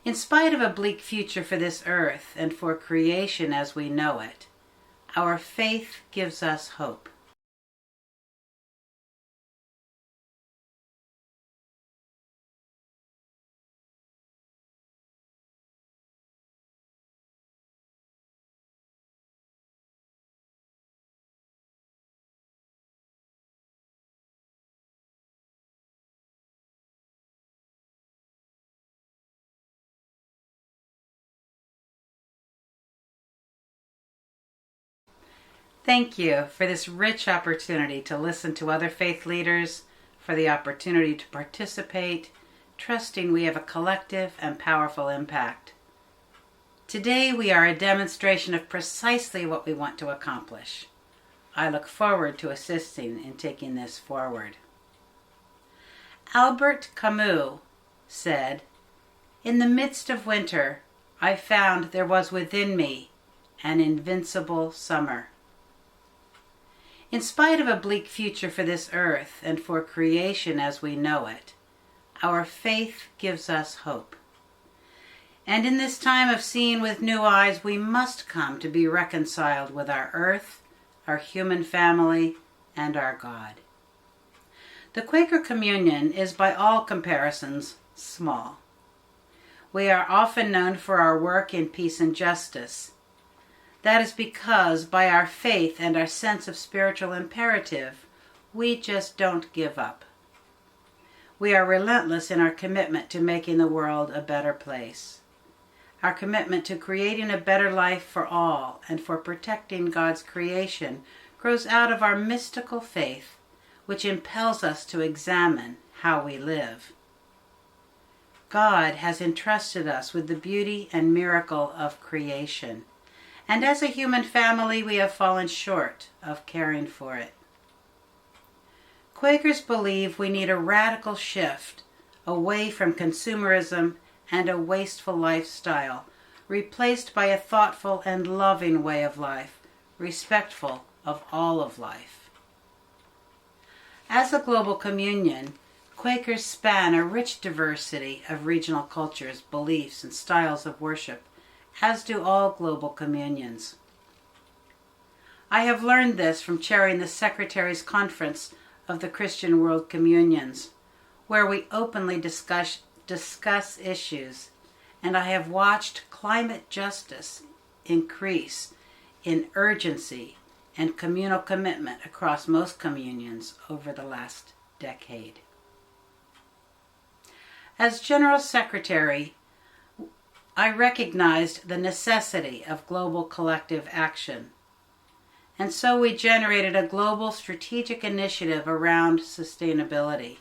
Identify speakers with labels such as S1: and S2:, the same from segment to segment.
S1: In spite of a bleak future for this earth and for creation as we know it, our faith gives us hope. Thank you for this rich opportunity to listen to other faith leaders, for the opportunity to participate, trusting we have a collective and powerful impact. Today we are a demonstration of precisely what we want to accomplish. I look forward to assisting in taking this forward. Albert Camus said, "In the midst of winter, I found there was within me an invincible summer." In spite of a bleak future for this earth and for creation as we know it, our faith gives us hope. And in this time of seeing with new eyes, we must come to be reconciled with our earth, our human family, and our God. The Quaker communion is by all comparisons small. We are often known for our work in peace and justice. That is because by our faith and our sense of spiritual imperative, we just don't give up. We are relentless in our commitment to making the world a better place. Our commitment to creating a better life for all and for protecting God's creation grows out of our mystical faith, which impels us to examine how we live. God has entrusted us with the beauty and miracle of creation. And as a human family, we have fallen short of caring for it. Quakers believe we need a radical shift away from consumerism and a wasteful lifestyle, replaced by a thoughtful and loving way of life, respectful of all of life. As a global communion, Quakers span a rich diversity of regional cultures, beliefs, and styles of worship, as do all global communions. I have learned this from chairing the Secretaries' Conference of the Christian World Communions, where we openly discuss issues, and I have watched climate justice increase in urgency and communal commitment across most communions over the last decade. As General Secretary, I recognized the necessity of global collective action, and so we generated a global strategic initiative around sustainability.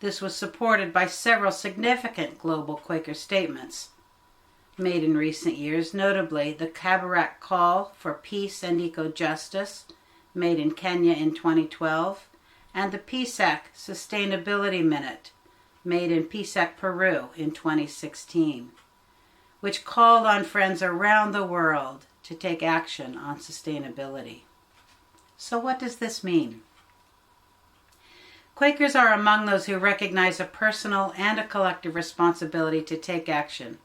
S1: This was supported by several significant global Quaker statements made in recent years, notably the Kabarak Call for Peace and Eco-Justice, made in Kenya in 2012, and the PSAC Sustainability Minute, made in PSAC, Peru in 2016. Which called on friends around the world to take action on sustainability. So what does this mean? Quakers are among those who recognize a personal and a collective responsibility to take action,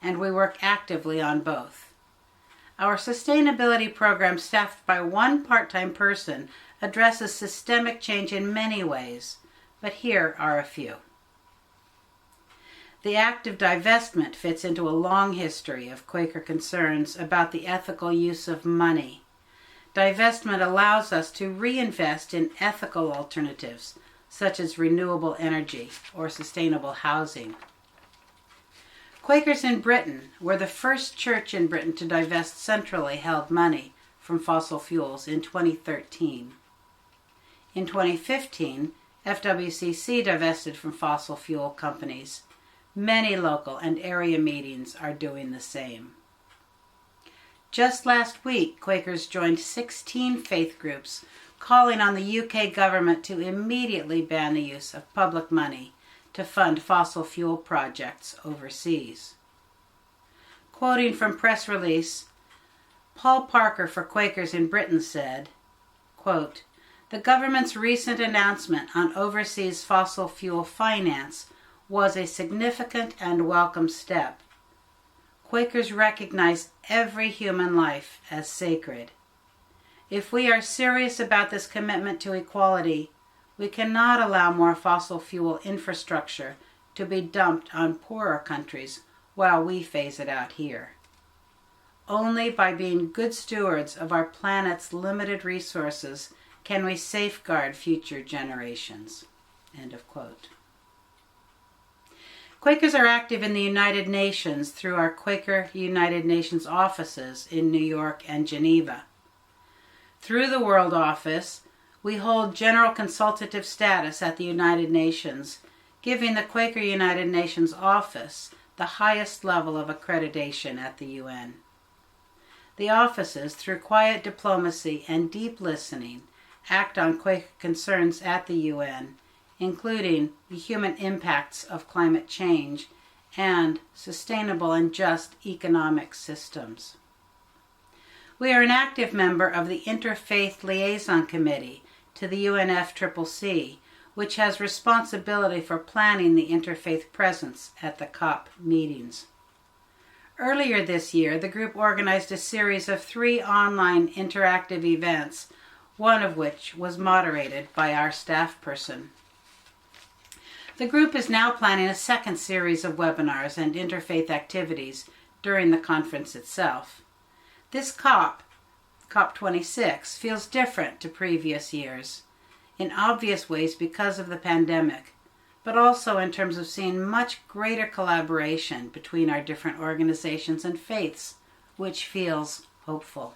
S1: and we work actively on both. Our sustainability program, staffed by one part-time person, addresses systemic change in many ways, but here are a few. The act of divestment fits into a long history of Quaker concerns about the ethical use of money. Divestment allows us to reinvest in ethical alternatives, such as renewable energy or sustainable housing. Quakers in Britain were the first church in Britain to divest centrally held money from fossil fuels in 2013. In 2015, FWCC divested from fossil fuel companies. Many local and area meetings are doing the same. Just last week, Quakers joined 16 faith groups calling on the UK government to immediately ban the use of public money to fund fossil fuel projects overseas. Quoting from press release, Paul Parker for Quakers in Britain said, quote, "The government's recent announcement on overseas fossil fuel finance was a significant and welcome step. Quakers recognize every human life as sacred. If we are serious about this commitment to equality, we cannot allow more fossil fuel infrastructure to be dumped on poorer countries while we phase it out here. Only by being good stewards of our planet's limited resources can we safeguard future generations." End of quote. Quakers are active in the United Nations through our Quaker United Nations offices in New York and Geneva. Through the World Office, we hold general consultative status at the United Nations, giving the Quaker United Nations office the highest level of accreditation at the UN. The offices, through quiet diplomacy and deep listening, act on Quaker concerns at the UN, including the human impacts of climate change and sustainable and just economic systems. We are an active member of the Interfaith Liaison Committee to the UNFWCC, which has responsibility for planning the interfaith presence at the COP meetings. Earlier this year, the group organized a series of 3 online interactive events, one of which was moderated by our staff person. The group is now planning a second series of webinars and interfaith activities during the conference itself. This COP26, feels different to previous years, in obvious ways because of the pandemic, but also in terms of seeing much greater collaboration between our different organizations and faiths, which feels hopeful.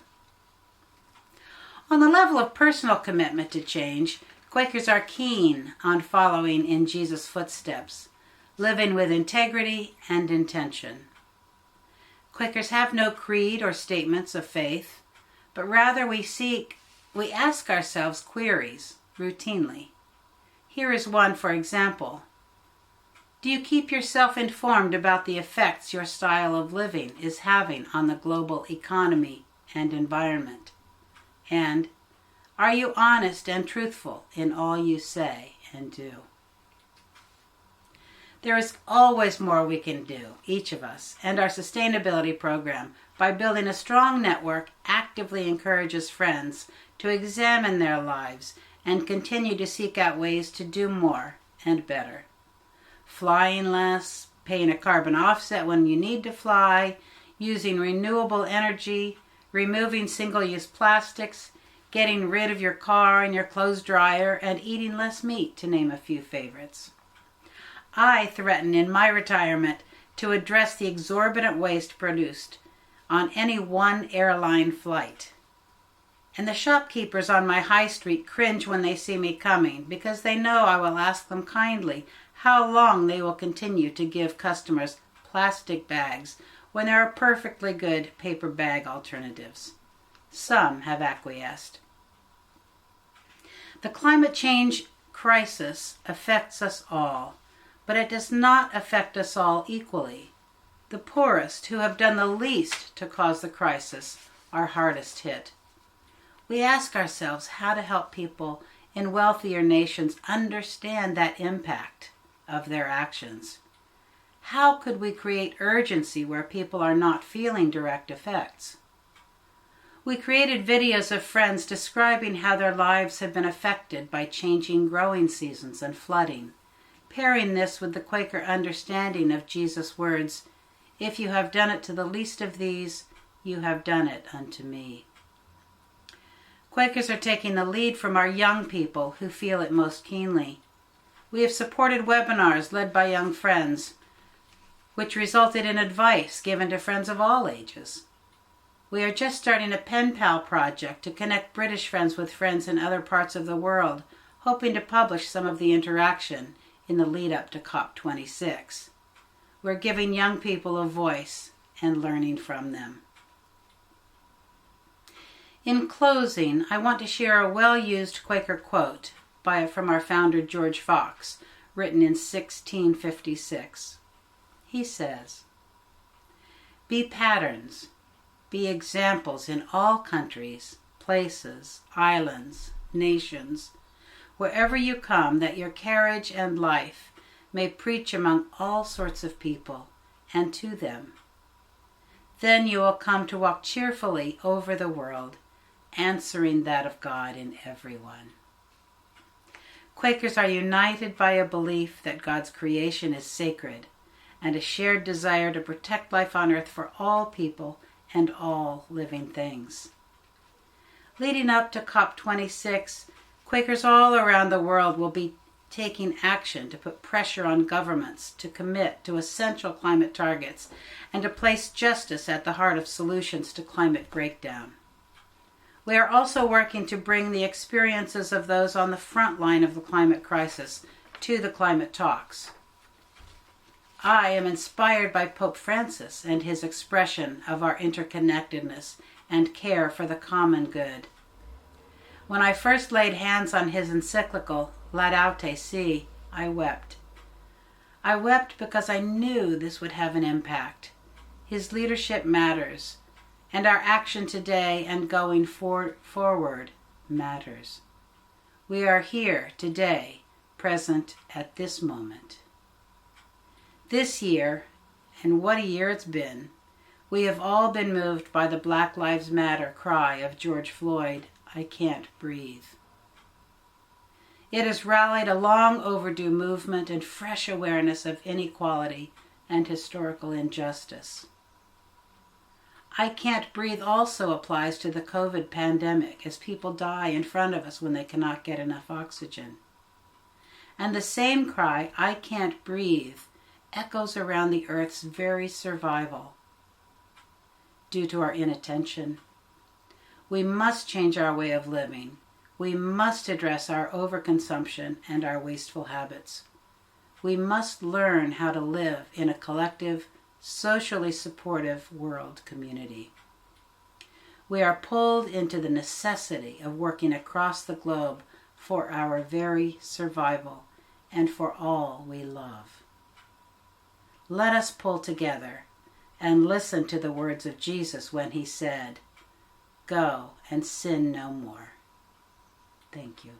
S1: On the level of personal commitment to change, Quakers are keen on following in Jesus' footsteps, living with integrity and intention. Quakers have no creed or statements of faith, but rather we ask ourselves queries routinely. Here is one, for example. Do you keep yourself informed about the effects your style of living is having on the global economy and environment? And are you honest and truthful in all you say and do? There is always more we can do, each of us, and our sustainability program, by building a strong network, actively encourages friends to examine their lives and continue to seek out ways to do more and better. Flying less, paying a carbon offset when you need to fly, using renewable energy, removing single-use plastics, getting rid of your car and your clothes dryer, and eating less meat, to name a few favorites. I threaten in my retirement to address the exorbitant waste produced on any one airline flight. And the shopkeepers on my high street cringe when they see me coming, because they know I will ask them kindly how long they will continue to give customers plastic bags when there are perfectly good paper bag alternatives. Some have acquiesced. The climate change crisis affects us all, but it does not affect us all equally. The poorest, who have done the least to cause the crisis, are hardest hit. We ask ourselves how to help people in wealthier nations understand that impact of their actions. How could we create urgency where people are not feeling direct effects? We created videos of friends describing how their lives have been affected by changing growing seasons and flooding, pairing this with the Quaker understanding of Jesus' words, "If you have done it to the least of these, you have done it unto me." Quakers are taking the lead from our young people who feel it most keenly. We have supported webinars led by young friends, which resulted in advice given to friends of all ages. We are just starting a pen pal project to connect British friends with friends in other parts of the world, hoping to publish some of the interaction in the lead up to COP26. We're giving young people a voice and learning from them. In closing, I want to share a well-used Quaker quote from our founder George Fox, written in 1656. He says, "Be patterns, be examples in all countries, places, islands, nations, wherever you come, that your carriage and life may preach among all sorts of people and to them. Then you will come to walk cheerfully over the world, answering that of God in everyone. Quakers are united by a belief that God's creation is sacred and a shared desire to protect life on earth for all people and all living things. Leading up to COP26, Quakers all around the world will be taking action to put pressure on governments to commit to essential climate targets and to place justice at the heart of solutions to climate breakdown. We are also working to bring the experiences of those on the front line of the climate crisis to the climate talks. I am inspired by Pope Francis and his expression of our interconnectedness and care for the common good. When I first laid hands on his encyclical, Laudato Si', I wept. I wept because I knew this would have an impact. His leadership matters, and our action today and going forward matters. We are here today, present at this moment. This year, and what a year it's been, we have all been moved by the Black Lives Matter cry of George Floyd, "I can't breathe." It has rallied a long overdue movement and fresh awareness of inequality and historical injustice. "I can't breathe" also applies to the COVID pandemic as people die in front of us when they cannot get enough oxygen. And the same cry, "I can't breathe," echoes around the Earth's very survival due to our inattention. We must change our way of living. We must address our overconsumption and our wasteful habits. We must learn how to live in a collective, socially supportive world community. We are pulled into the necessity of working across the globe for our very survival and for all we love. Let us pull together and listen to the words of Jesus when he said, "Go and sin no more." Thank you.